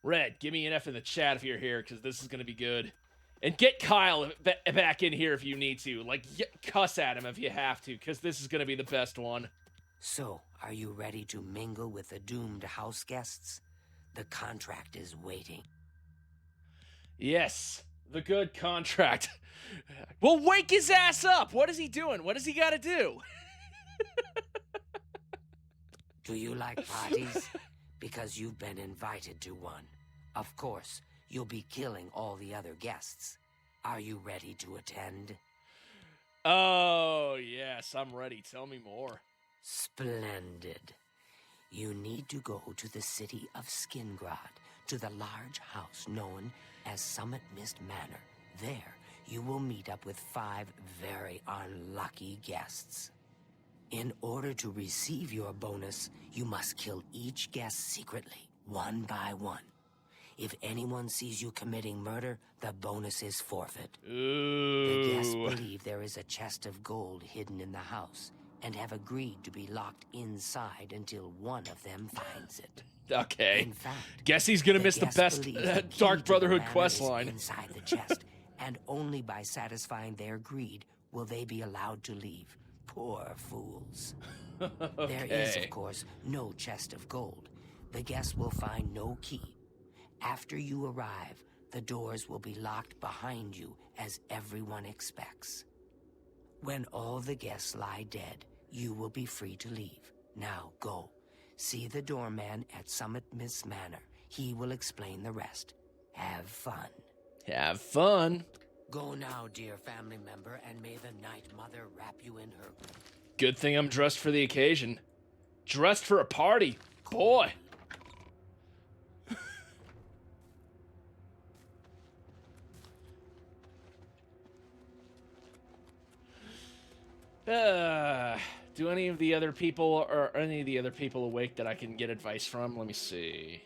Red, give me an F in the chat if you're here, because this is going to be good. And get Kyle back in here if you need to. Like, cuss at him if you have to, because this is going to be the best one. So, are you ready to mingle with the doomed house guests? The contract is waiting. Yes, the good contract. Well, wake his ass up! What is he doing? What does he got to do? Do you like parties? Because you've been invited to one. Of course, you'll be killing all the other guests. Are you ready to attend? Oh, yes, I'm ready. Tell me more. Splendid. You need to go to the city of Skingrad, to the large house known as Summit Mist Manor. There, you will meet up with 5 very unlucky guests. In order to receive your bonus, you must kill each guest secretly, one by one. If anyone sees you committing murder, the bonus is forfeit. Ooh. The guests believe there is a chest of gold hidden in the house and have agreed to be locked inside until one of them finds it. Okay. In fact, guess he's gonna miss the best Dark Brotherhood quest line. Inside the chest, and only by satisfying their greed will they be allowed to leave. Poor fools. Okay. There is, of course, no chest of gold. The guests will find no key. After you arrive, the doors will be locked behind you, as everyone expects. When all the guests lie dead, you will be free to leave. Now go. See the doorman at Summit Mist Manor. He will explain the rest. Have fun. Have fun. Go now, dear family member, and may the Night Mother wrap you in her... Good thing I'm dressed for the occasion. Dressed for a party. Boy. Do any of the other people, or any of the other people awake that I can get advice from? Let me see.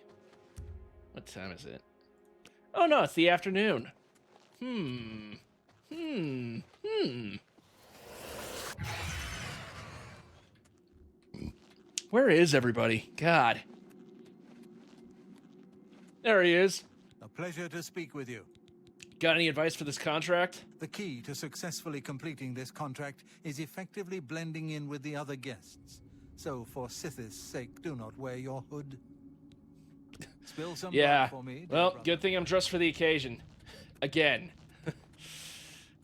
What time is it? Oh no, it's the afternoon. Where is everybody? God. There he is. A pleasure to speak with you. Got any advice for this contract? The key to successfully completing this contract is effectively blending in with the other guests. So, for Sithis' sake, do not wear your hood. Spill some blood for me, well, brother. good thing I'm dressed for the occasion. Again.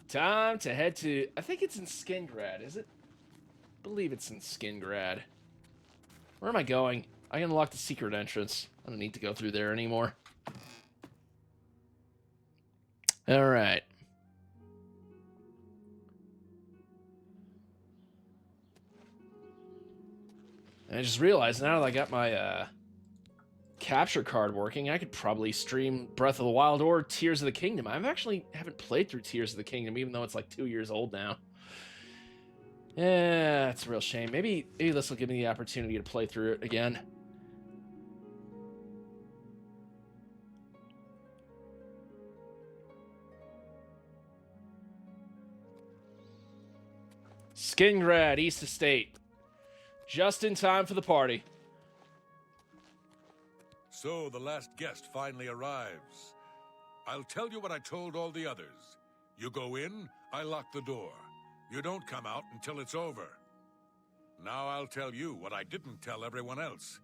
Time to head to... I think it's in Skingrad, is it? I believe it's in Skingrad. Where am I going? I unlocked the secret entrance. I don't need to go through there anymore. Alright. I just realized now that I got my capture card working, I could probably stream Breath of the Wild or Tears of the Kingdom. I haven't played through Tears of the Kingdom, even though it's like 2 years old now. Yeah, it's a real shame. Maybe this will give me the opportunity to play through it again. Skingrad, East Estate. Just in time for the party. So the last guest finally arrives. I'll tell you what I told all the others. You go in, I lock the door. You don't come out until it's over. Now I'll tell you what I didn't tell everyone else.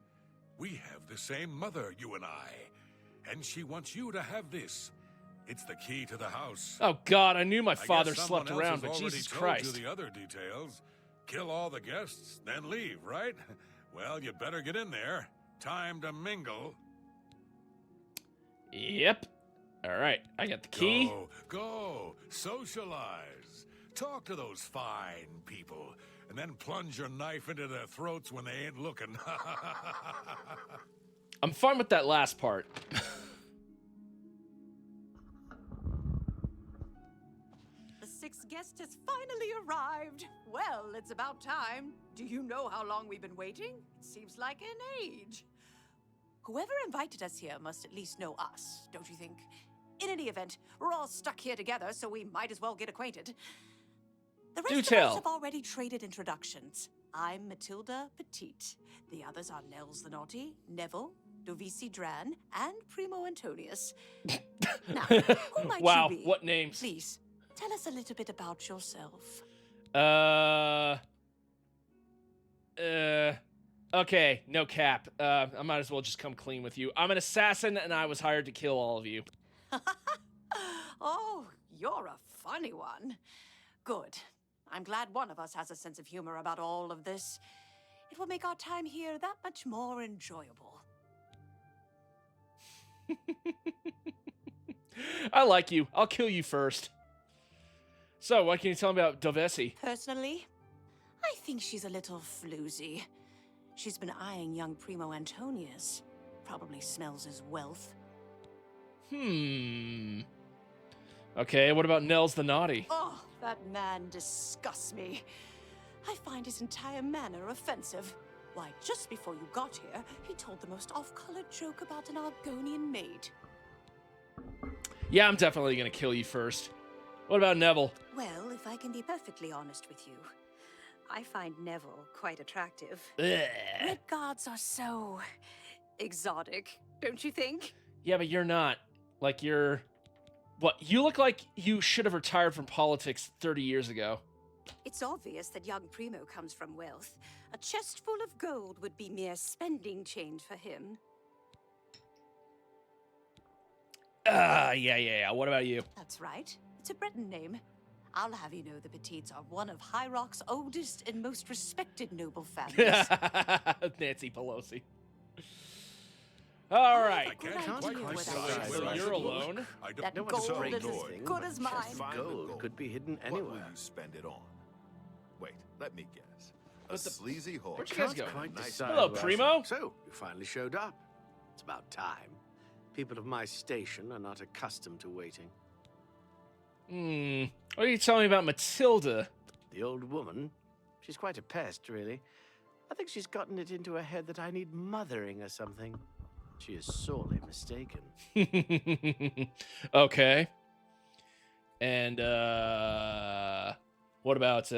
We have the same mother, you and I. And she wants you to have this. It's the key to the house. Oh God, I knew my I father guess slept someone around, else but has Jesus already told Christ. you the other details. Kill all the guests, then leave, right? Well, you better get in there. Time to mingle. Yep. Alright, I got the key. Go, socialize. Talk to those fine people, and then plunge your knife into their throats when they ain't looking. I'm fine with that last part. The sixth guest has finally arrived. Well, it's about time. Do you know how long we've been waiting? It seems like an age. Whoever invited us here must at least know us, don't you think? In any event, we're all stuck here together, so we might as well get acquainted. The rest of us have already traded introductions. I'm Matilda Petite. The others are Nels the Naughty, Neville, Dovisi Dran, and Primo Antonius. Now, who might Wow, you be? what names? Please, tell us a little bit about yourself. Okay, no cap. I might as well just come clean with you. I'm an assassin, and I was hired to kill all of you. Oh, you're a funny one. Good. I'm glad one of us has a sense of humor about all of this. It will make our time here that much more enjoyable. I like you. I'll kill you first. So, what can you tell me about Dovesi? Personally, I think she's a little floozy. She's been eyeing young Primo Antonius. Probably smells his wealth. Okay, what about Nels the Naughty? Oh, that man disgusts me. I find his entire manner offensive. Why, just before you got here, he told the most off-colored joke about an Argonian maid. Yeah, I'm definitely gonna kill you first. What about Neville? Well, if I can be perfectly honest with you, I find Neville quite attractive. Ugh. Red guards are so exotic, don't you think? Yeah, but you're not. Like, you're... What? You look like you should have retired from politics 30 years ago. It's obvious that young Primo comes from wealth. A chest full of gold would be mere spending change for him. Yeah. What about you? That's right. It's a Breton name. I'll have you know the Petites are one of High Rock's oldest and most respected noble families. Nancy Pelosi. All right. I can't Good quite idea where decide that whether So I you're should look. alone? I That don't gold so is as nor. good as mine. Find the gold could be hidden What will anywhere. you spend it on? Wait, let me guess. A What the- sleazy horse. Where'd you guys go? Quite Nice. decide Hello, where I Primo. should- So, you finally showed up. It's about time. People of my station are not accustomed to waiting. What are you telling me about Matilda? The old woman, she's quite a pest, really. I think she's gotten it into her head that I need mothering or something. She is sorely mistaken. Okay. And, what about,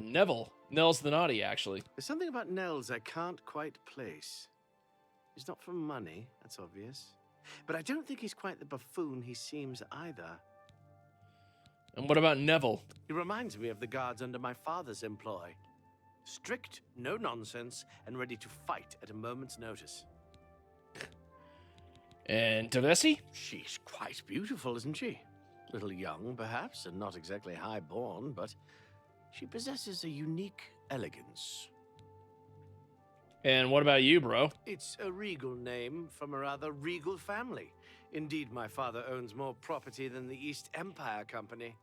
Neville? Nels the Naughty, actually. There's something about Nels I can't quite place. He's not for money, that's obvious. But I don't think he's quite the buffoon he seems either. And what about Neville? He reminds me of the guards under my father's employ. Strict, no nonsense, and ready to fight at a moment's notice. And Dovesi? She's quite beautiful, isn't she? A little young, perhaps, and not exactly high-born, but she possesses a unique elegance. And what about you, bro? It's a regal name from a rather regal family. Indeed, my father owns more property than the East Empire Company.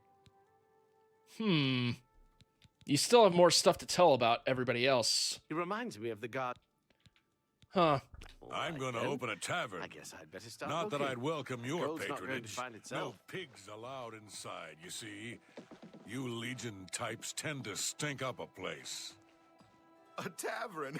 You still have more stuff to tell about everybody else. He reminds me of the guard. Huh. I'm Right going to then. open a tavern. I guess I'd better start Not that looking. I'd welcome your Gold's not going to patronage. find No itself. pigs allowed inside, you see. You Legion types tend to stink up a place. A tavern.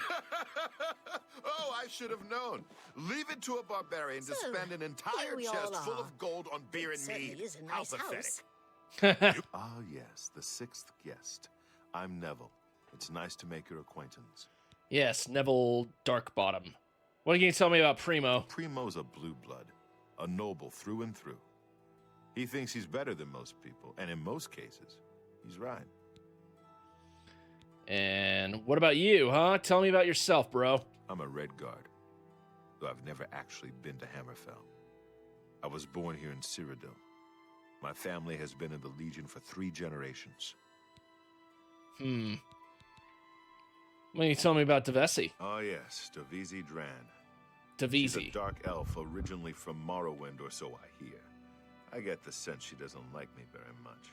Oh, I should have known. Leave it to a barbarian to So, spend an here entire we chest all full are. of gold on beer and Certainly mead. is a How nice pathetic. house. Ah, yes, the sixth guest. I'm Neville. It's nice to make your acquaintance. Yes, Neville Darkbottom. What can you tell me about Primo? Primo's a blue blood, a noble through and through. He thinks he's better than most people, and in most cases, he's right. And what about you, huh? Tell me about yourself, bro. I'm a Red Guard, though I've never actually been to Hammerfell. I was born here in Cyrodiil. My family has been in the Legion for 3 generations. What can you tell me about Dovesi? Oh yes, Dovisi Dran. She's a Dovisi. dark elf originally from Morrowind, or so I hear. I get the sense she doesn't like me very much.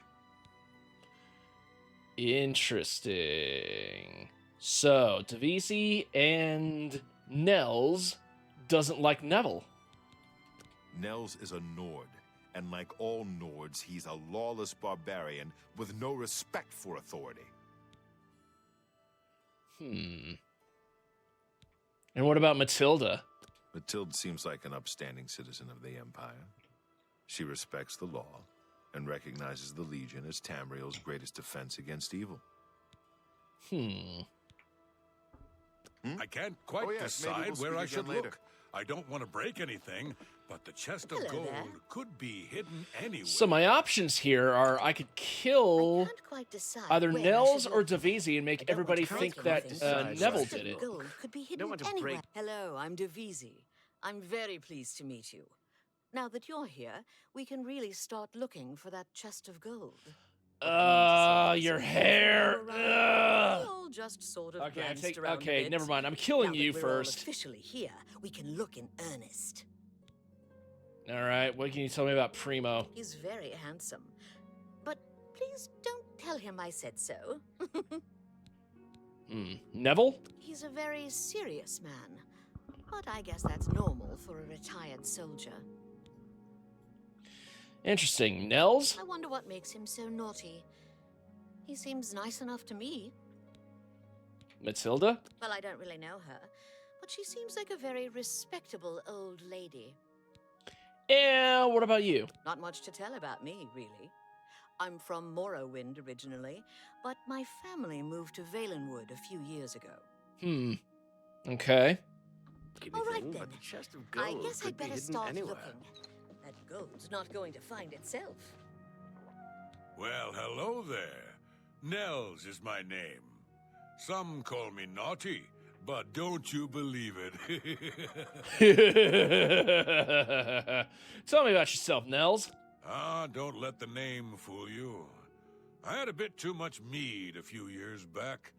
Interesting. So, Dovisi and Nels doesn't like Neville. Nels is a Nord, and like all Nords, he's a lawless barbarian with no respect for authority. And what about Matilda? Matilda seems like an upstanding citizen of the Empire. She respects the law and recognizes the Legion as Tamriel's greatest defense against evil. I can't quite Oh, yes, maybe decide we'll where speak I should again later. look. I don't want to break anything, but the chest of Hello gold there. could be hidden anywhere. So my options here are I could I kill can't quite decide either where I Nels should or look. Davisi and make I don't want everybody to think break that anything besides Neville that. did it. Gold could be hidden want to anywhere. break- Hello, I'm Davisi. I'm very pleased to meet you. Now that you're here, we can really start looking for that chest of gold. What I mean to say is, Your before hair. you arrived, we Ugh. all just sort of Okay, glanced around a okay, bit. never mind. I'm Now killing that you we're all first. officially here, we can look in earnest. All right, what can you tell me about Primo? He's very handsome. But please don't tell him I said so. Neville? He's a very serious man. But I guess that's normal for a retired soldier. Interesting. Nels? I wonder what makes him so naughty. He seems nice enough to me. Matilda? Well, I don't really know her, but she seems like a very respectable old lady. And what about you? Not much to tell about me, really. I'm from Morrowind originally, but my family moved to Valenwood a few years ago. Okay. All right, Anything then. but the chest of gold I guess could I'd be better hidden start anywhere. looking. That gold's not going to find itself. Well, hello there. Nels is my name. Some call me naughty, but don't you believe it. Tell me about yourself, Nels. Don't let the name fool you. I had a bit too much mead a few years back,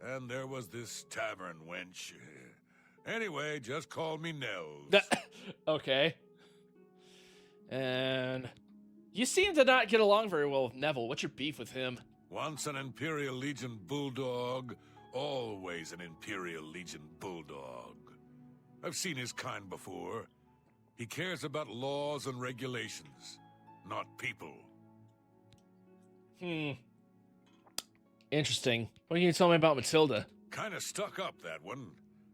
and there was this tavern wench. Anyway, just call me Nels. Okay. And you seem to not get along very well with Neville. What's your beef with him? Once an Imperial Legion bulldog, always an Imperial Legion bulldog. I've seen his kind before. He cares about laws and regulations, not people. Interesting. What can you tell me about Matilda? Kinda stuck up, that one.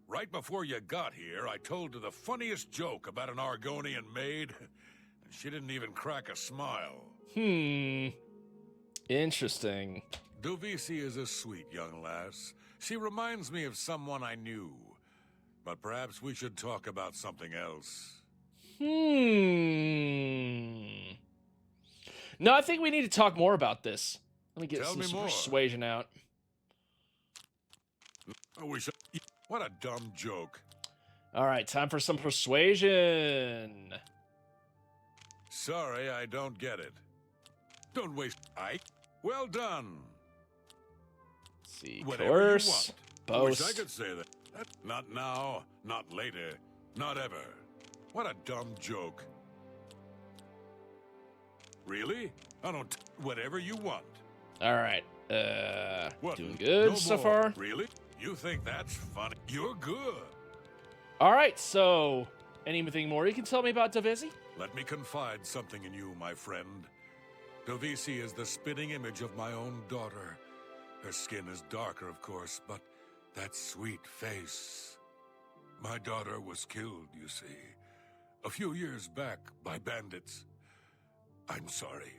Right before you got here, I told her the funniest joke about an Argonian maid, and she didn't even crack a smile. Interesting. Dovisi is a sweet young lass. She reminds me of someone I knew. But perhaps we should talk about something else. No, I think we need to talk more about this. Let me get Tell some me more. persuasion out. Oh, we should... What a dumb joke. All right, time for some persuasion. Sorry, I don't get it. Don't waste... Well done. Let's see, Whatever coerce, you want. Wish I boast. could say that. Not now, not later, not ever. What a dumb joke. Really? I don't... Whatever you want. All right, What? doing good No so more. far. Really? You think that's funny? You're good. All right, so anything more you can tell me about Davisi? Let me confide something in you, my friend. Dovisi is the spitting image of my own daughter. Her skin is darker, of course, but that sweet face. My daughter was killed, you see, a few years back by bandits. I'm sorry.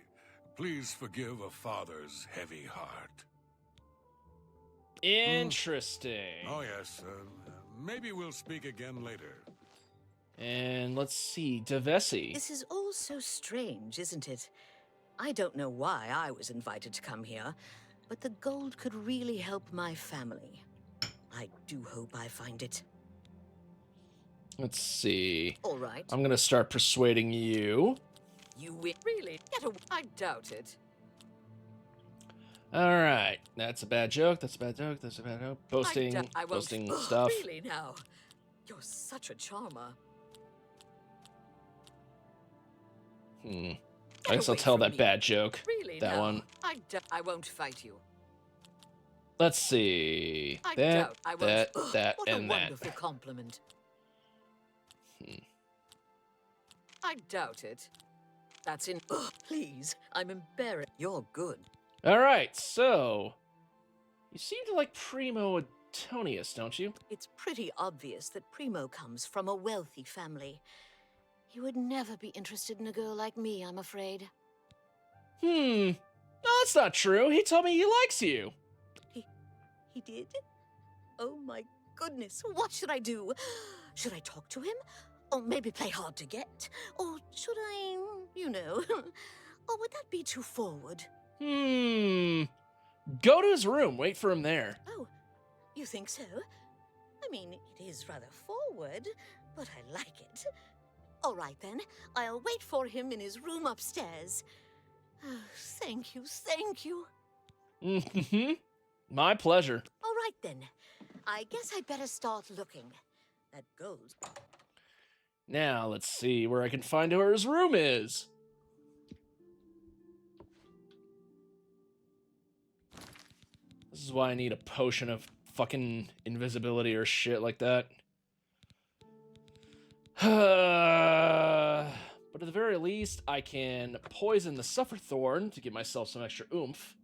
Please forgive a father's heavy heart. Interesting. Oh, yes. Maybe we'll speak again later. And let's see, Davesi. This is all so strange, isn't it? I don't know why I was invited to come here, but the gold could really help my family. I do hope I find it. Let's see. All right. I'm gonna start persuading you. You win. Really? I doubt it. All right, that's a bad joke. That's a bad joke. That's a bad joke. Boasting, I won't. boasting Ugh, stuff. Really now? You're such a charmer. I guess I'll away tell from that me. bad joke. Really That now? one. I won't fight you. Let's see. I That, doubt I won't. that, Ugh, that, what and a that. wonderful compliment. I doubt it. That's in. Ugh, please, I'm embarrassed. You're good. All right, so you seem to like Primo Antonius, don't you? It's pretty obvious that Primo comes from a wealthy family. He would never be interested in a girl like me, I'm afraid. No, that's not true. He told me he likes you. He did? Oh my goodness, what should I do? Should I talk to him? Or maybe play hard to get? Or should I, you know, or would that be too forward? Go to his room. Wait for him there. Oh, you think so? I mean, it is rather forward, but I like it. All right, then. I'll wait for him in his room upstairs. Oh, thank you, thank you. Mm-hmm. My pleasure. All right, then. I guess I'd better start looking. That gold. Now, let's see where I can find where his room is. This is why I need a potion of fucking invisibility or shit like that. But at the very least, I can poison the Sufferthorn to give myself some extra oomph.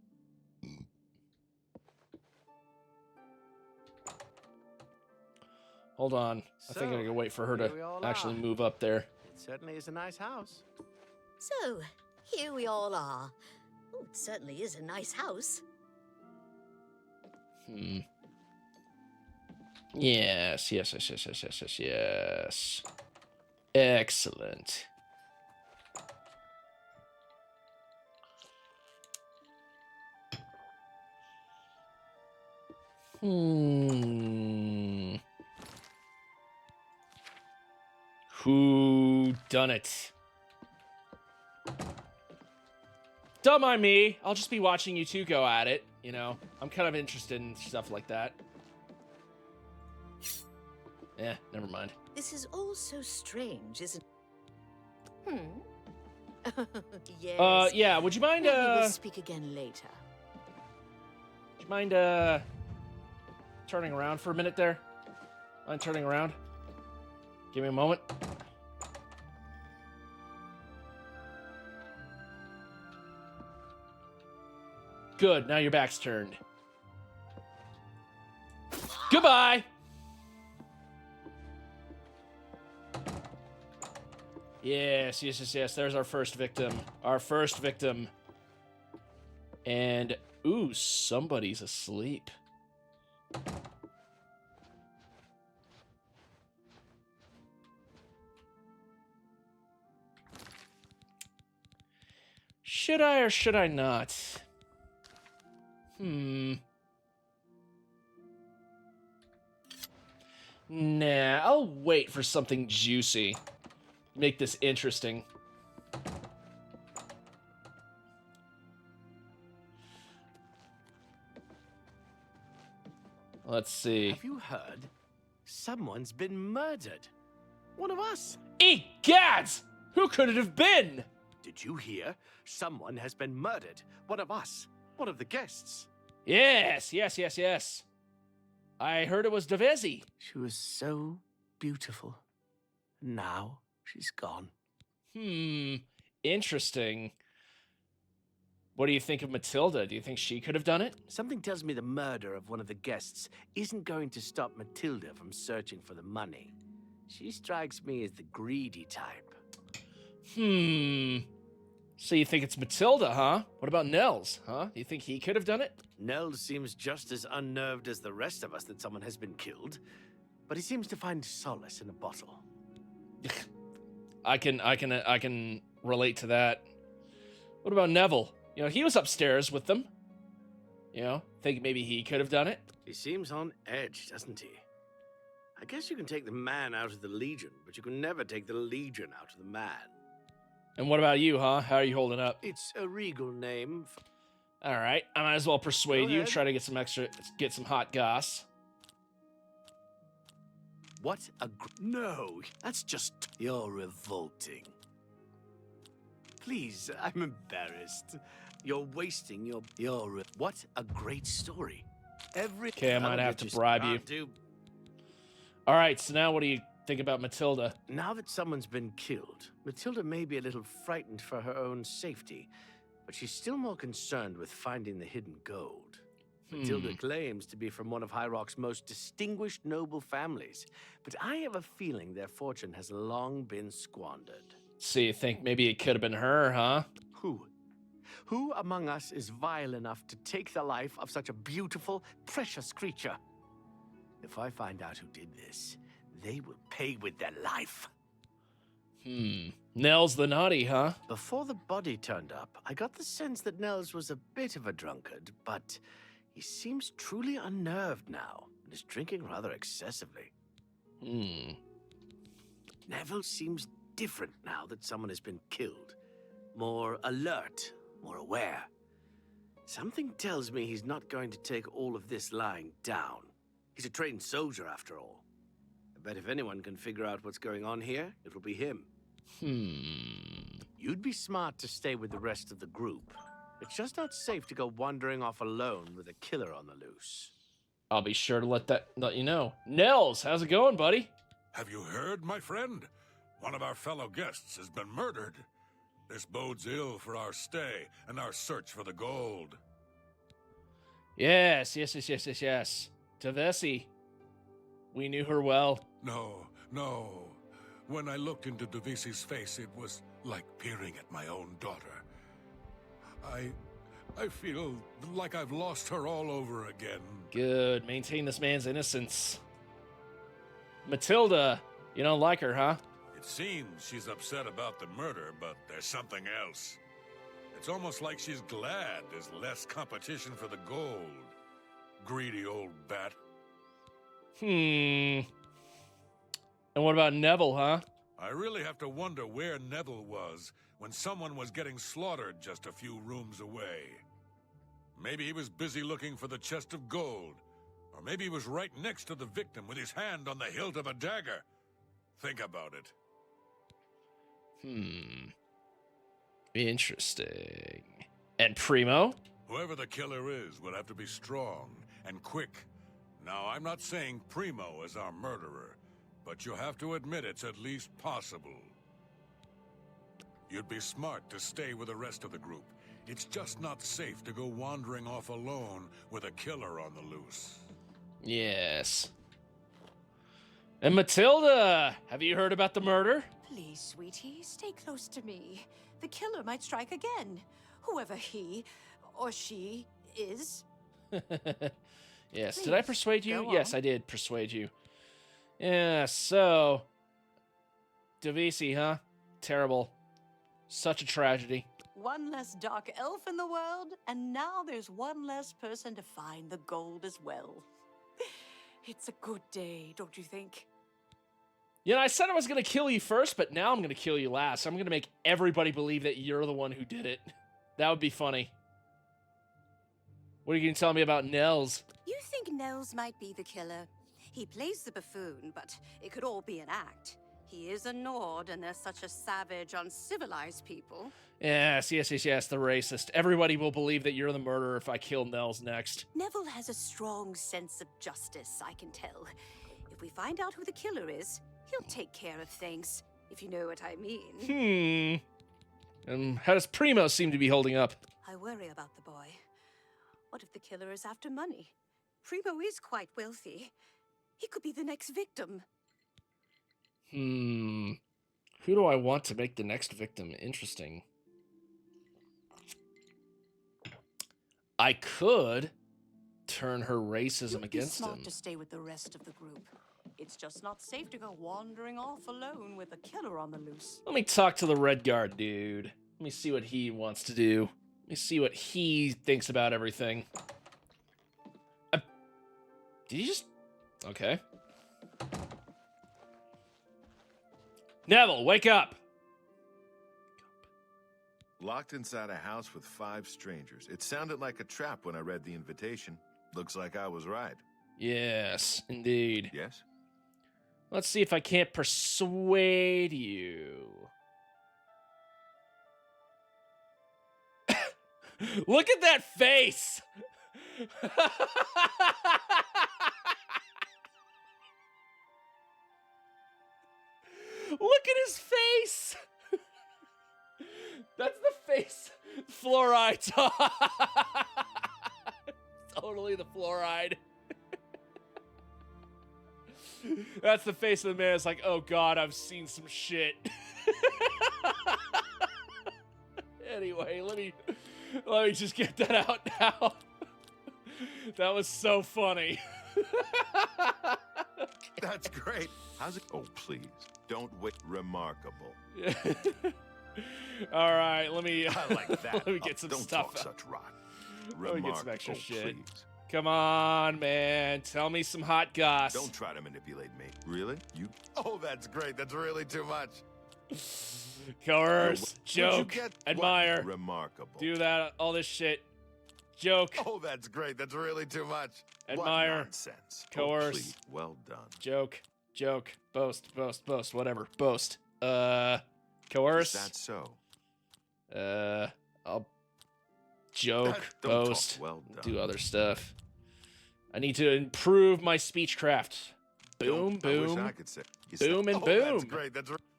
Hold on. I think I can wait for her to actually move up there. It certainly is a nice house. So, here we all are. Oh, it certainly is a nice house. Yes. Excellent. Whodunit. Don't mind me. I'll just be watching you two go at it. You know, I'm kind of interested in stuff like that. Yeah, never mind. This is all so strange, isn't it? Yes. Yeah, would you mind, Maybe we'll speak again later. Would you mind, turning around for a minute there? Mind turning around? Give me a moment. Good, now your back's turned. Goodbye! Yes. There's our first victim. Our first victim. And, ooh, somebody's asleep. Should I or should I not? Nah, I'll wait for something juicy. Make this interesting. Let's see. Have you heard? Someone's been murdered. One of us. Egads! Who could it have been? Did you hear? Someone has been murdered. One of us. One of the guests. Yes. I heard it was Davesi. She was so beautiful. Now she's gone. Interesting. What do you think of Matilda? Do you think she could have done it? Something tells me the murder of one of the guests isn't going to stop Matilda from searching for the money. She strikes me as the greedy type. So you think it's Matilda, huh? What about Nels, huh? Do you think he could have done it? Nels seems just as unnerved as the rest of us that someone has been killed, but he seems to find solace in a bottle. I can relate to that. What about Neville? You know, he was upstairs with them. You know, think maybe he could have done it? He seems on edge, doesn't he? I guess you can take the man out of the Legion, but you can never take the Legion out of the man. And what about you, huh? How are you holding up? It's a regal name. All right, I might as well persuade you. ahead. Try to get some hot goss. What a no, that's just... You're revolting. Please, I'm embarrassed. You're wasting your... What a great story. Okay, I might have to bribe you. All right, so now what do you think about Matilda? Now that someone's been killed, Matilda may be a little frightened for her own safety, but she's still more concerned with finding the hidden gold. Matilda claims to be from one of High Rock's most distinguished noble families, but I have a feeling their fortune has long been squandered. So you think maybe it could have been her, huh? Who? Who among us is vile enough to take the life of such a beautiful, precious creature? If I find out who did this, they will pay with their life. Nell's the naughty, huh? Before the body turned up, I got the sense that Nels was a bit of a drunkard, but he seems truly unnerved now and is drinking rather excessively. Neville seems different now that someone has been killed. More alert, more aware. Something tells me he's not going to take all of this lying down. He's a trained soldier, after all. I bet if anyone can figure out what's going on here, it will be him. You'd be smart to stay with the rest of the group. It's just not safe to go wandering off alone with a killer on the loose. I'll be sure to let you know. Nels, how's it going, buddy? Have you heard, my friend? One of our fellow guests has been murdered. This bodes ill for our stay and our search for the gold. Yes. Tavesi. We knew her well. No. When I looked into Davisi's face, it was like peering at my own daughter. I feel like I've lost her all over again. Good. Maintain this man's innocence. Matilda, you don't like her, huh? It seems she's upset about the murder, but there's something else. It's almost like she's glad there's less competition for the gold. Greedy old bat. And what about Neville, huh? I really have to wonder where Neville was when someone was getting slaughtered just a few rooms away. Maybe he was busy looking for the chest of gold. Or maybe he was right next to the victim with his hand on the hilt of a dagger. Think about it. Interesting. And Primo? Whoever the killer is will have to be strong and quick. Now, I'm not saying Primo is our murderer, but you have to admit it's at least possible. You'd be smart to stay with the rest of the group. It's just not safe to go wandering off alone with a killer on the loose. Yes. And Matilda, have you heard about the murder? Please, sweetie, stay close to me. The killer might strike again. Whoever he or she is. Yes. Please, did I persuade you? go Yes, on. I did persuade you. Yeah, so... Davisi, huh? Terrible. Such a tragedy. One less dark elf in the world, and now there's one less person to find the gold as well. It's a good day, don't you think? You know, I said I was going to kill you first, but now I'm going to kill you last. I'm going to make everybody believe that you're the one who did it. That would be funny. What are you going to tell me about Nels? You think Nels might be the killer. He plays the buffoon, but it could all be an act. He is a Nord, and they're such a savage, uncivilized people. Yes, the racist. Everybody will believe that you're the murderer if I kill Nels next. Neville has a strong sense of justice, I can tell. If we find out who the killer is, he'll take care of things, if you know what I mean. And how does Primo seem to be holding up? I worry about the boy. What if the killer is after money? Primo is quite wealthy. He could be the next victim. Who do I want to make the next victim? Interesting. I could turn her racism You'd be against smart him. to stay with the rest of the group. It's just not safe to go wandering off alone with a killer on the loose. Let me talk to the Red Guard dude. Let me see what he wants to do. Let me see what he thinks about everything. Did he just... Okay. Neville, wake up! Locked inside a house with 5 strangers. It sounded like a trap when I read the invitation. Looks like I was right. Yes, indeed. Yes? Let's see if I can't persuade you. Look at that face! Look at his face! That's the face. Fluoride. Totally the fluoride. That's the face of the man. It's like, oh god, I've seen some shit. Anyway, let me just get that out now. That was so funny. That's great. How's it? Oh, please. Don't wait. Remarkable. All right, let me. I like that. Let me get some don't stuff. Talk such rot. Let me get some extra shit. Please. Come on, man. Tell me some hot goss. Don't try to manipulate me. Really? You? Oh, that's great. That's really too much. Coerce, joke, admire. What? Remarkable. Do that. All this shit. Joke. Oh, that's great. That's really too much. Admire. What nonsense. Coerce. Oh, please. Well done. Joke. Boast. Whatever. Boast. Coerce. Is that so? I'll joke, Don't boast, talk. Well done. do other stuff. I need to improve my speechcraft. Boom, I wish boom, I could say. boom, and Oh, boom. That's great.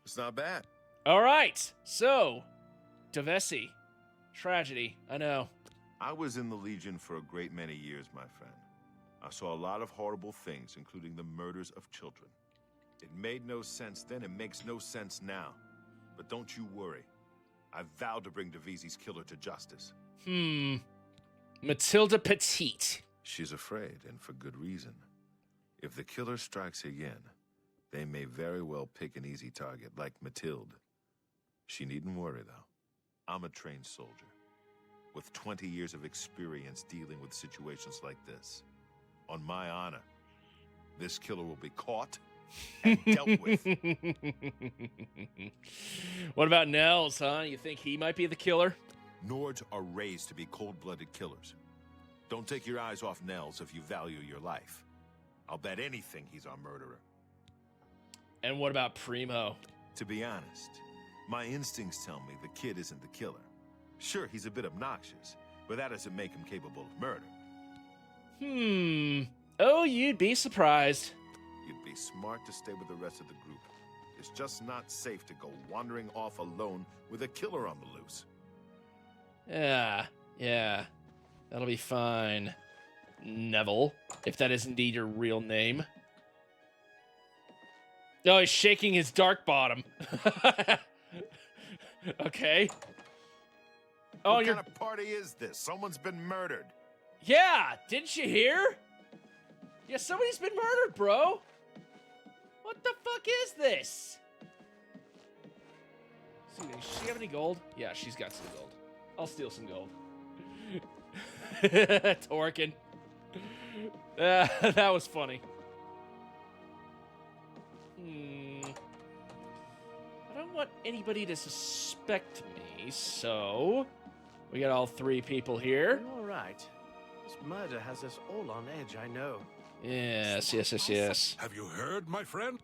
It's not bad. All right, so, Davesi. Tragedy, I know. I was in the Legion for a great many years, my friend. I saw a lot of horrible things, including the murders of children. It made no sense then, it makes no sense now. But don't you worry. I vowed to bring Davisi's killer to justice. Matilda Petite. She's afraid, and for good reason. If the killer strikes again, they may very well pick an easy target, like Matilda. She needn't worry, though. I'm a trained soldier, with 20 years of experience dealing with situations like this. On my honor, this killer will be caught and dealt with. What about Nels, huh? You think he might be the killer? Nords are raised to be cold-blooded killers. Don't take your eyes off Nels if you value your life. I'll bet anything he's our murderer. And what about Primo? To be honest, my instincts tell me the kid isn't the killer. Sure, he's a bit obnoxious, but that doesn't make him capable of murder. Oh, you'd be surprised. You'd be smart to stay with the rest of the group. It's just not safe to go wandering off alone with a killer on the loose. Yeah. That'll be fine. Neville, if that is indeed your real name. Oh, he's shaking his dark bottom. Okay. Oh, what kind of party is this? Someone's been murdered. Yeah, didn't you hear? Yeah, somebody's been murdered, bro. What the fuck is this? See, does she have any gold? Yeah, she's got some gold. I'll steal some gold. Torkin. That was funny. I don't want anybody to suspect me, so we got all three people here. You're all right. This murder has us all on edge, I know. Yes. Have you heard, my friend?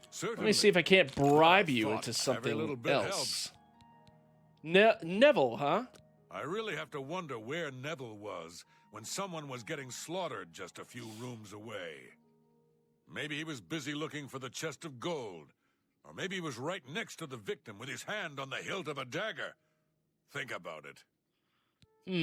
Certainly. Let me see if I can't bribe you Thought into every little something bit else. Neville, huh? I really have to wonder where Neville was when someone was getting slaughtered just a few rooms away. Maybe he was busy looking for the chest of gold. Or maybe he was right next to the victim with his hand on the hilt of a dagger. Think about it. One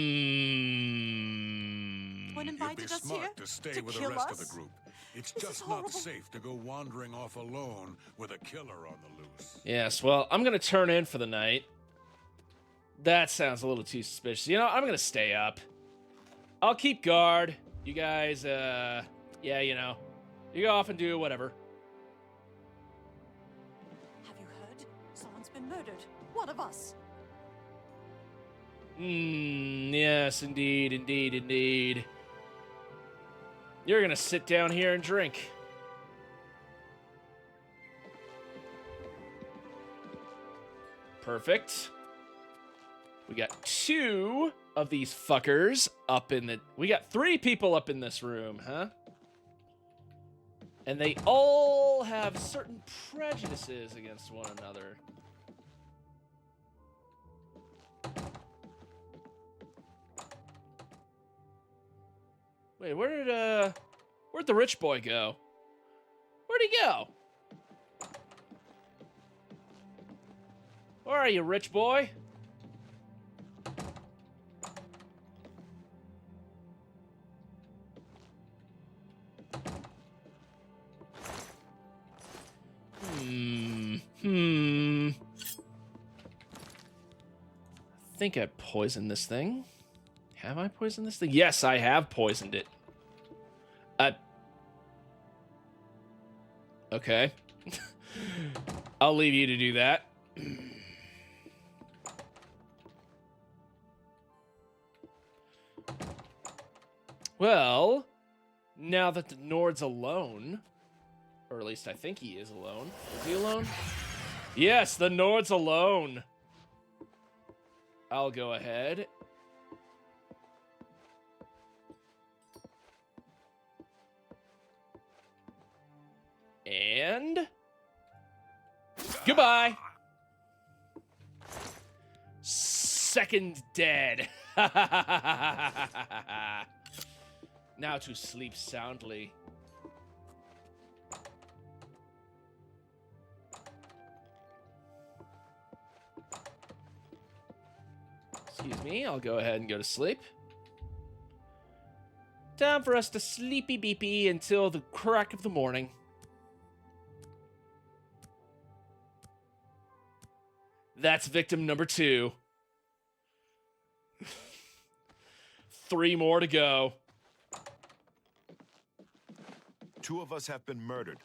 You'd be invited us here smart to stay to with the kill rest us? of the group. It's This is just not horrible. safe to go wandering off alone with a killer on the loose. Yes, well, I'm going to turn in for the night. That sounds a little too suspicious. You know, I'm going to stay up. I'll keep guard. You guys, yeah, you know, you go off and do whatever. Have you heard? Someone's been murdered. One of us. Yes, indeed. You're going to sit down here and drink. Perfect. We got two of these fuckers up in the... We got three people up in this room, huh? And they all have certain prejudices against one another. Wait, where'd the rich boy go? Where'd he go? Where are you, rich boy? I think I poisoned this thing. Have I poisoned this thing? Yes, I have poisoned it. Okay. I'll leave you to do that. Well, now that the Nord's alone, or at least I think he is alone. Is he alone? Yes, the Nord's alone. I'll go ahead. And goodbye. Second dead. Now to sleep soundly. Excuse me, I'll go ahead and go to sleep. Time for us to sleepy beepy until the crack of the morning. That's victim number 2. 3 more to go. 2 of us have been murdered.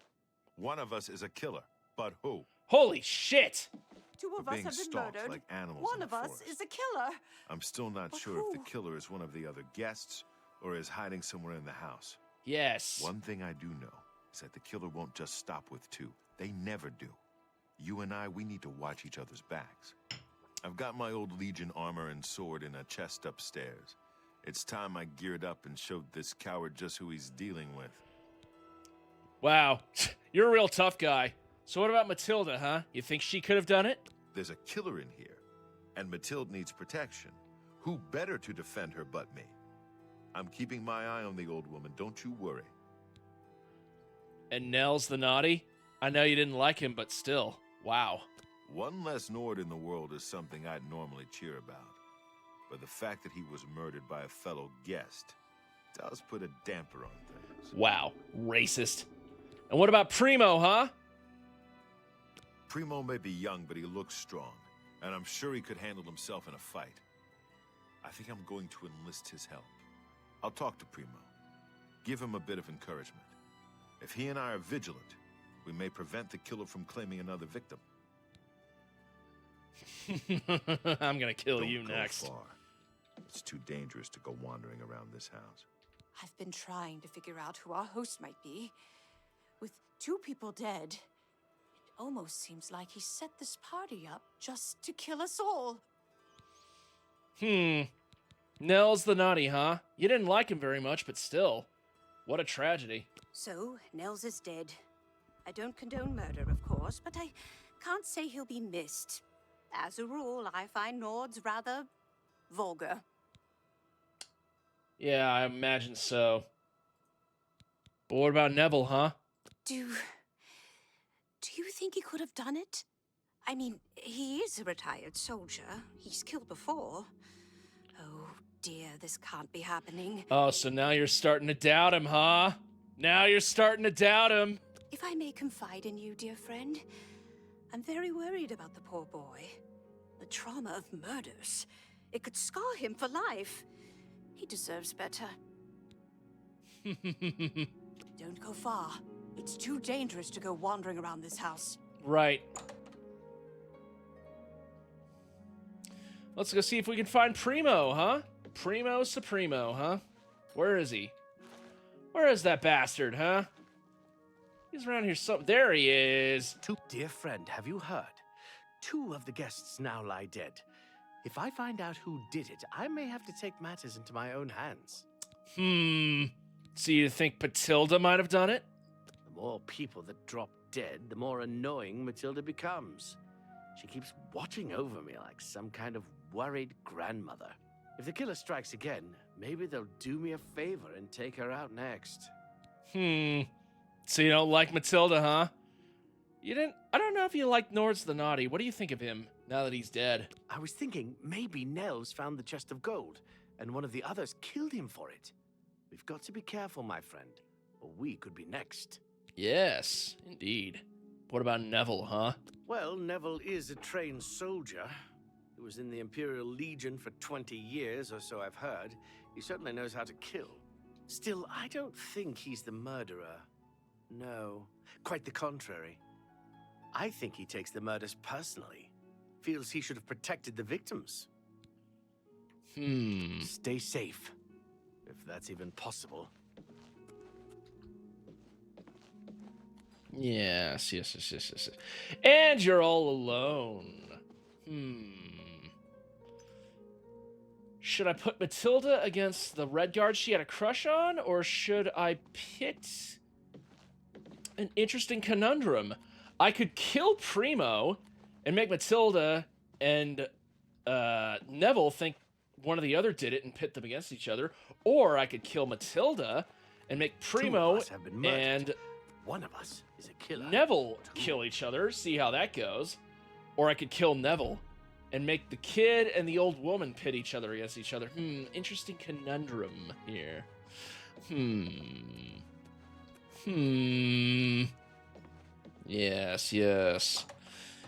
1 of us is a killer. But who? Holy shit! 2 of We're us being have been stalked murdered. like animals 1 in of the us forest. is a killer. I'm still not But sure if the who? killer is one of the other guests or is hiding somewhere in the house. Yes. One thing I do know is that the killer won't just stop with 2. They never do. You and I, we need to watch each other's backs. I've got my old Legion armor and sword in a chest upstairs. It's time I geared up and showed this coward just who he's dealing with. Wow. You're a real tough guy. So what about Matilda, huh? You think she could have done it? There's a killer in here, and Matilda needs protection. Who better to defend her but me? I'm keeping my eye on the old woman, don't you worry. And Nell's the naughty? I know you didn't like him, but still. Wow. One less Nord in the world is something I'd normally cheer about. But the fact that he was murdered by a fellow guest does put a damper on things. Wow. Racist. And what about Primo, huh? Primo may be young, but he looks strong. And I'm sure he could handle himself in a fight. I think I'm going to enlist his help. I'll talk to Primo. Give him a bit of encouragement. If he and I are vigilant, we may prevent the killer from claiming another victim. I'm gonna kill Don't you go next. far. It's too dangerous to go wandering around this house. I've been trying to figure out who our host might be. With 2 people dead, it almost seems like he set this party up just to kill us all. Nell's the naughty, huh? You didn't like him very much, but still. What a tragedy. So, Nels is dead. I don't condone murder, of course, but I can't say he'll be missed. As a rule, I find Nords rather vulgar. Yeah, I imagine so. But what about Neville, huh? Do you think he could have done it? I mean, he is a retired soldier. He's killed before. Oh, dear, this can't be happening. Oh, so now you're starting to doubt him, huh? Now you're starting to doubt him. If I may confide in you, dear friend, I'm very worried about the poor boy. The trauma of murders. It could scar him for life. He deserves better. Don't go far. It's too dangerous to go wandering around this house. Right. Let's go see if we can find Primo, huh? Primo Supremo, huh? Where is he? Where is that bastard, huh? He's around here there he is. Dear friend, have you heard? 2 of the guests now lie dead. If I find out who did it, I may have to take matters into my own hands. So you think Matilda might have done it? The more people that drop dead, the more annoying Matilda becomes. She keeps watching over me like some kind of worried grandmother. If the killer strikes again, maybe they'll do me a favor and take her out next. So you don't like Matilda, huh? I don't know if you like Nord's the Naughty. What do you think of him now that he's dead? I was thinking maybe Nels found the chest of gold, and one of the others killed him for it. We've got to be careful, my friend, or we could be next. Yes, indeed. What about Neville, huh? Well, Neville is a trained soldier. He was in the Imperial Legion for 20 years, or so I've heard. He certainly knows how to kill. Still, I don't think he's the murderer. No, quite the contrary. I think he takes the murders personally. Feels he should have protected the victims. Stay safe, if that's even possible. Yes. And you're all alone. Should I put Matilda against the red guard she had a crush on, or should I pit an interesting conundrum? I could kill Primo and make Matilda and Neville think one or the other did it and pit them against each other, or I could kill Matilda and make Primo and one of us is a killer. Neville kill each other, see how that goes. Or I could kill Neville and make the kid and the old woman pit each other against each other. Interesting conundrum here. Yes.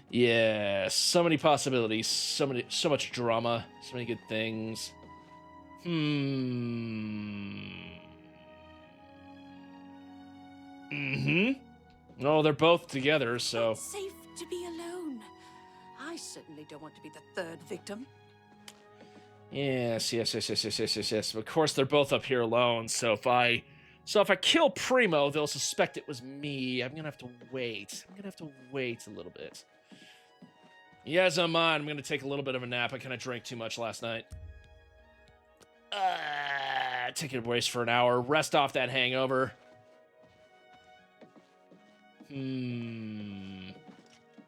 Yes. So many possibilities, so much drama, so many good things. No, they're both together, so... It's safe to be alone. I certainly don't want to be the third victim. Yes. Of course, they're both up here alone, so if I kill Primo, they'll suspect it was me. I'm gonna have to wait. A little bit. Yes, I'm on. I'm gonna take a little bit of a nap. I kind of drank too much last night. Take a brace for an hour. Rest off that hangover.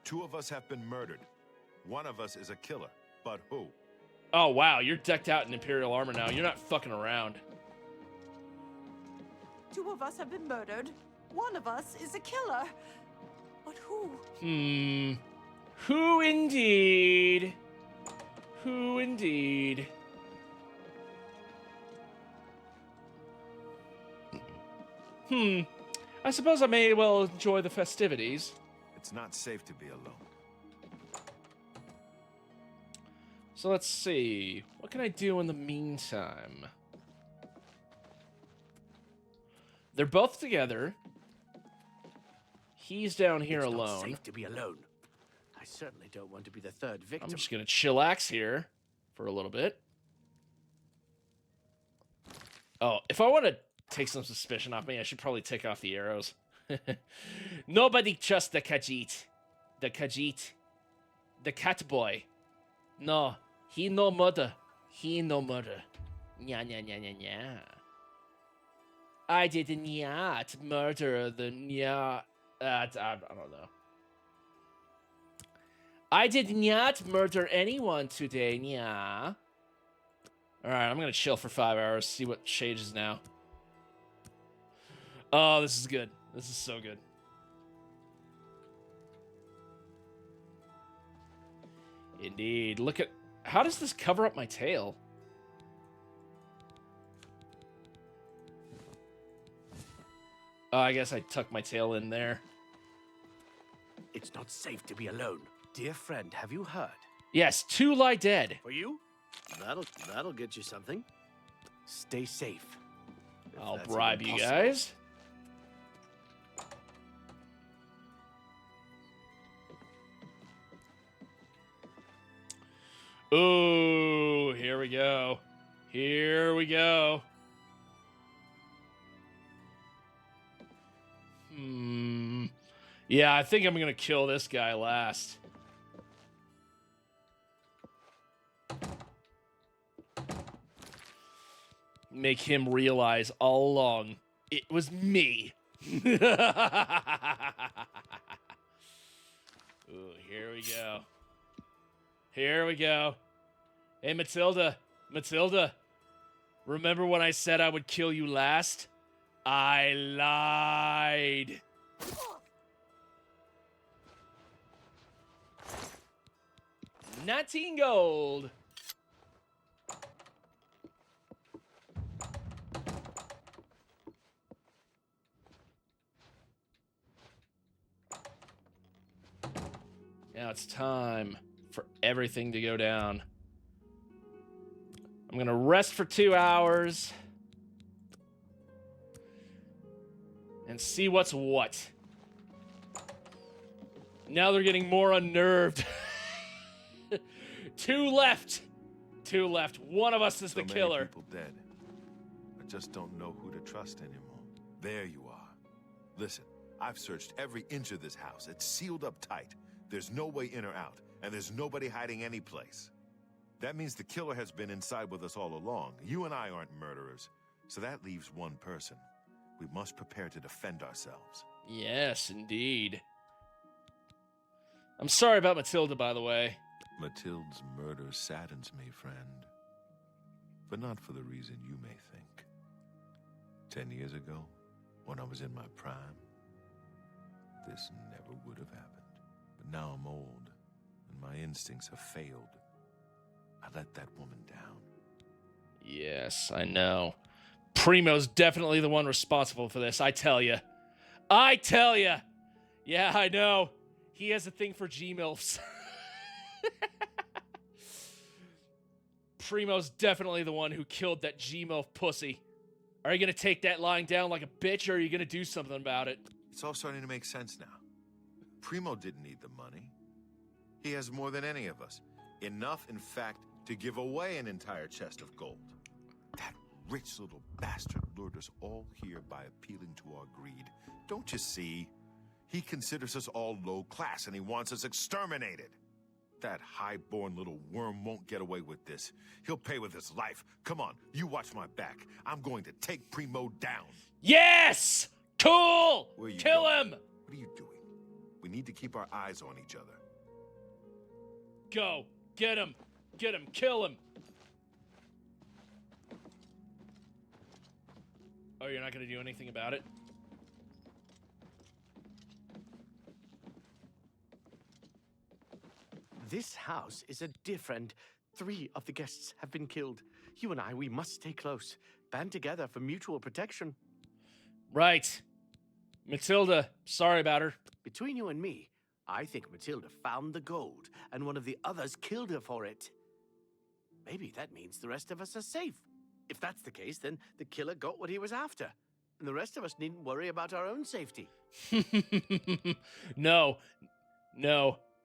Two of us have been murdered. One of us is a killer, but who? Oh, wow. You're decked out in Imperial armor now. You're not fucking around. Two of us have been murdered. One of us is a killer. But who? Who indeed? Who indeed? I suppose I may well enjoy the festivities. It's not safe to be alone. So let's see. What can I do in the meantime? They're both together. He's down here alone. It's not safe to be alone. I certainly don't want to be the third victim. I'm just gonna chillax here for a little bit. Oh, if I want to take some suspicion off me, I should probably take off the arrows. Nobody trusts the Khajiit. The Khajiit. The cat boy. No, he no murder. He no murder. Nya. I did not murder the nya. I don't know. I did not murder anyone today, nya. Alright, I'm gonna chill for 5 hours, see what changes now. Oh, this is good. This is so good. Indeed. Look at... How does this cover up my tail? Oh, I guess I tucked my tail in there. It's not safe to be alone. Dear friend, have you heard? Yes, 2 lie dead. For you? That'll get you something. Stay safe. I'll bribe you guys. Ooh, here we go. Here we go. Yeah, I think I'm gonna kill this guy last. Make him realize all along it was me. Ooh, here we go. Here we go. Hey, Matilda. Matilda. Remember when I said I would kill you last? I lied. 19 gold. Now it's time for everything to go down. I'm gonna rest for 2 hours. and see what's what. Now they're getting more unnerved. 2 left. 2 left. One of us is the killer. People dead. I just don't know who to trust anymore. There you are. Listen, I've searched every inch of this house. It's sealed up tight. There's no way in or out, and there's nobody hiding any place. That means the killer has been inside with us all along. You and I aren't murderers, so that leaves one person. We must prepare to defend ourselves. Yes, indeed. I'm sorry about Matilda, by the way. Matilda's murder saddens me, friend. But not for the reason you may think. 10 years ago, when I was in my prime, this never would have happened. But now I'm old, and my instincts have failed. I let that woman down. Yes, I know. Primo's definitely the one responsible for this, I tell ya. I tell ya! Yeah, I know. He has a thing for G-MILFs. Primo's definitely the one who killed that G-MILF pussy. Are you gonna take that lying down like a bitch, or are you gonna do something about it? It's all starting to make sense now. Primo didn't need the money. He has more than any of us. Enough, in fact, to give away an entire chest of gold. That rich little bastard lured us all here by appealing to our greed. Don't you see? He considers us all low class, and he wants us exterminated. That high-born little worm won't get away with this. He'll pay with his life. Come on, you watch my back. I'm going to take Primo down. Yes! Cool! Kill him! What are you doing? We need to keep our eyes on each other. Go. Get him. Get him. Kill him. Oh, you're not going to do anything about it? This house is a dear friend. 3 of the guests have been killed. You and I, we must stay close. Band together for mutual protection. Right. Matilda, sorry about her. Between you and me, I think Matilda found the gold, and one of the others killed her for it. Maybe that means the rest of us are safe. If that's the case, then the killer got what he was after, and the rest of us needn't worry about our own safety. No.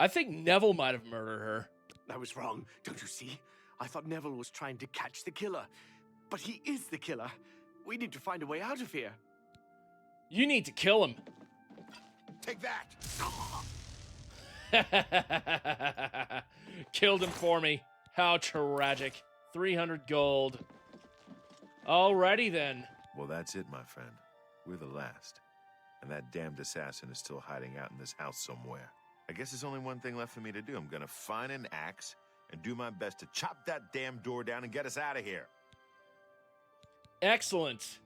I think Neville might have murdered her. I was wrong, don't you see? I thought Neville was trying to catch the killer. But he is the killer. We need to find a way out of here. You need to kill him. Take that! Killed him for me. How tragic. 300 gold. Alrighty then. Well, that's it, my friend. We're the last. And that damned assassin is still hiding out in this house somewhere. I guess there's only one thing left for me to do. I'm gonna find an axe and do my best to chop that damn door down and get us out of here. Excellent.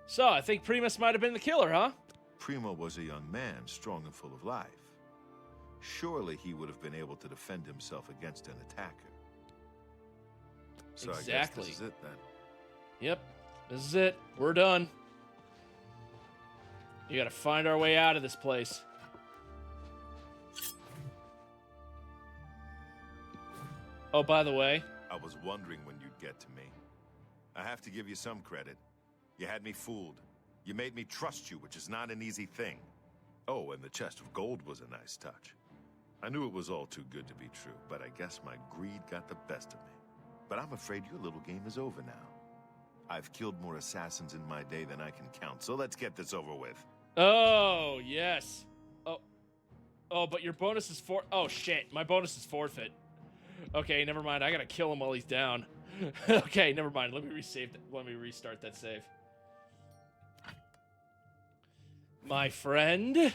So, I think Primus might have been the killer, huh? Primo was a young man, strong and full of life. Surely he would have been able to defend himself against an attacker. So Exactly. I guess this is it then. Yep, this is it. We're done. You gotta find our way out of this place. Oh, by the way. I was wondering when you'd get to me. I have to give you some credit. You had me fooled. You made me trust you, which is not an easy thing. Oh, and the chest of gold was a nice touch. I knew it was all too good to be true, but I guess my greed got the best of me. But I'm afraid your little game is over now. I've killed more assassins in my day than I can count, so let's get this over with. Oh, yes. Oh, but your bonus is oh, shit. My bonus is forfeit. Okay, never mind. I gotta kill him while he's down. Okay, never mind. Let me restart that save. My friend.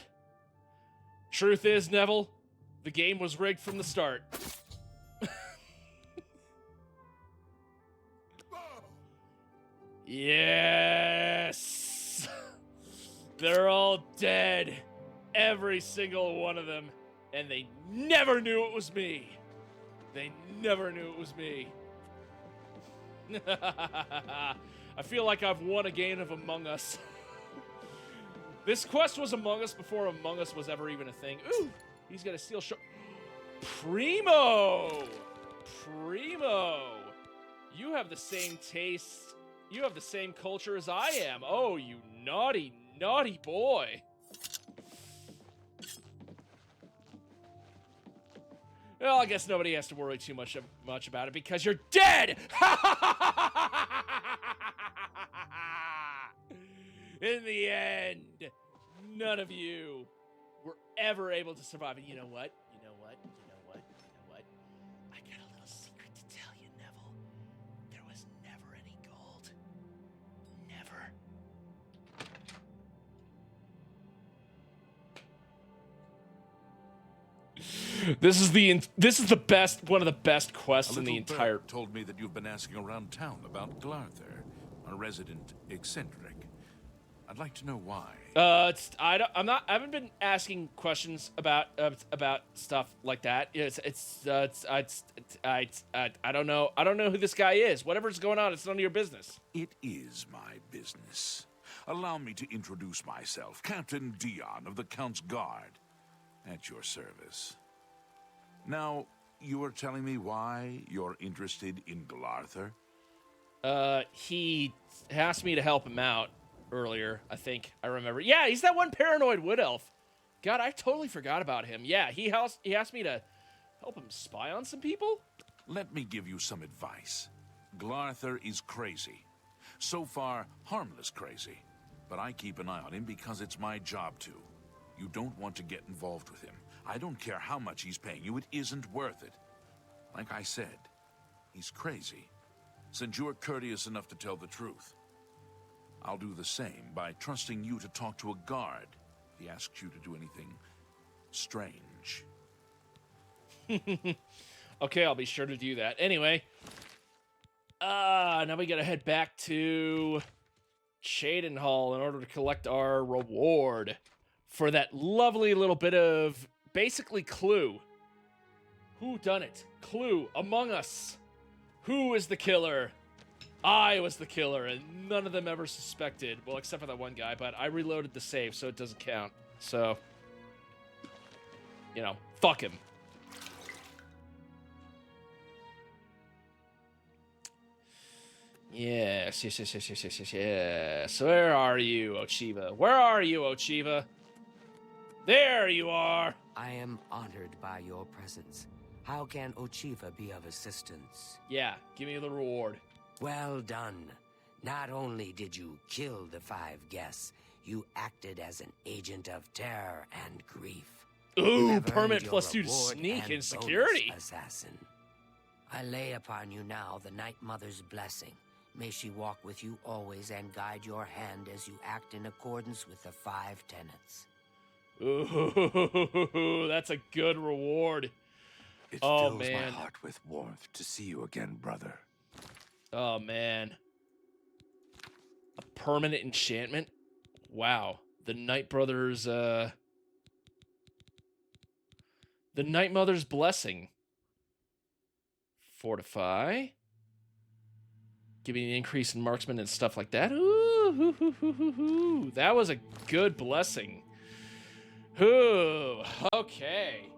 Truth is, Neville, the game was rigged from the start. Yes! They're all dead. Every single one of them. And they never knew it was me. They never knew it was me. I feel like I've won a game of Among Us. This quest was Among Us before Among Us was ever even a thing. Ooh, he's got a steel shard. Primo! You have the same taste. You have the same culture as I am. Oh, you naughty, Naughty boy. Well, I guess nobody has to worry too much about it because you're dead! In the end, none of you were ever able to survive. And you know what? I got a little secret to tell you, Neville. There was never any gold. Never. This is the best, one of the best quests in the entire. Told me that you've been asking around town about Glarther, a resident eccentric. I'd like to know why. I haven't been asking questions about stuff like that. I don't know. I don't know who this guy is. Whatever's going on, it's none of your business. It is my business. Allow me to introduce myself, Captain Dion of the Count's Guard, at your service. Now, you were telling me why you're interested in Glarther? He asked me to help him out earlier, I think. I remember. Yeah, he's that one paranoid wood elf. God, I totally forgot about him. Yeah, he asked me to help him spy on some people? Let me give you some advice. Glarther is crazy. So far, harmless crazy. But I keep an eye on him because it's my job to. You don't want to get involved with him. I don't care how much he's paying you, it isn't worth it. Like I said, he's crazy. Since you are courteous enough to tell the truth, I'll do the same by trusting you to talk to a guard if he asks you to do anything strange. Okay, I'll be sure to do that. Anyway, now we gotta head back to Cheydinhal in order to collect our reward for that lovely little bit of basically clue. Whodunit? Clue. Among Us. Who is the killer? I was the killer, and none of them ever suspected. Well, except for that one guy, but I reloaded the save, so it doesn't count. So, you know, fuck him. Yes. Where are you, Ochiva? Where are you, Ochiva? There you are! I am honored by your presence. How can Ochiva be of assistance? Yeah, give me the reward. Well done. Not only did you kill the 5 guests, you acted as an agent of terror and grief. Ooh, permanent +2 to sneak and security. Assassin. I lay upon you now the Night Mother's blessing. May she walk with you always and guide your hand as you act in accordance with the 5 tenets. Ooh, that's a good reward. It fills my heart with warmth to see you again, brother. Oh, man. A permanent enchantment? Wow. The Night Brothers, the Night Mother's blessing. Fortify. Giving an increase in marksman and stuff like that. Ooh, that was a good blessing. Ooh, okay.